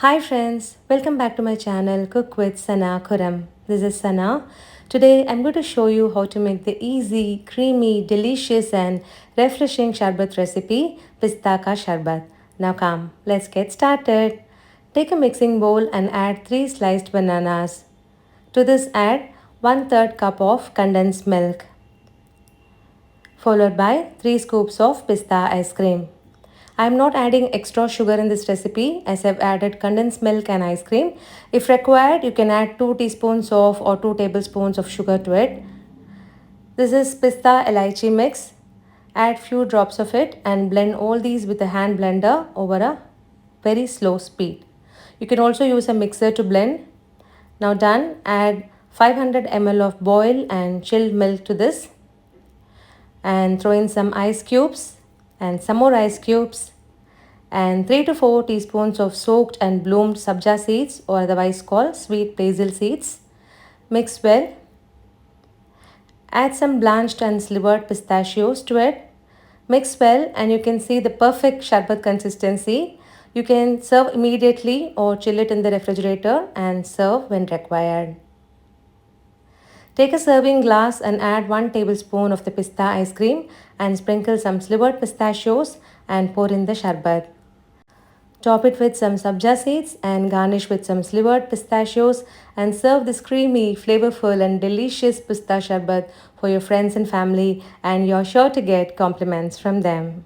Hi friends, welcome back to my channel Cook with Sana Kuram. This is Sana. Today I'm going to show you how to make the easy, creamy, delicious and refreshing Sharbath recipe, Pista Ka Sharbat. Now come, let's get started. Take a mixing bowl and add 3 sliced bananas. To this add 1/3 cup of condensed milk, followed by 3 scoops of pista ice cream. I am not adding extra sugar in this recipe as I have added condensed milk and ice cream. If required, you can add 2 teaspoons of or 2 tablespoons of sugar to it. This is pista elaichi mix. Add few drops of it and blend all these with a hand blender over a very slow speed. You can also use a mixer to blend. Now done, add 500 ml of boiled and chilled milk to this and throw in some ice cubes and some more ice cubes and 3 to 4 teaspoons of soaked and bloomed sabja seeds or otherwise called sweet basil seeds. Mix well. Add some blanched and slivered pistachios to it. Mix well and you can see the perfect sharbat consistency. You can serve immediately or chill it in the refrigerator and serve when required. Take a serving glass and add 1 tablespoon of the pista ice cream and sprinkle some slivered pistachios and pour in the sharbat. Top it with some sabja seeds and garnish with some slivered pistachios and serve this creamy, flavorful and delicious pista sharbat for your friends and family, and you're sure to get compliments from them.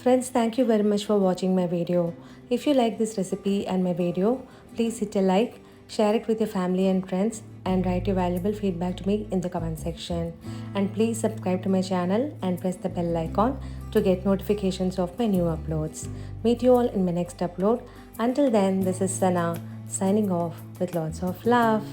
Friends, thank you very much for watching my video. If you like this recipe and my video, please hit a like, share it with your family and friends and write your valuable feedback to me in the comment section. And please subscribe to my channel and press the bell icon to get notifications of my new uploads. Meet you all in my next upload. Until then, this is Sana signing off with lots of love.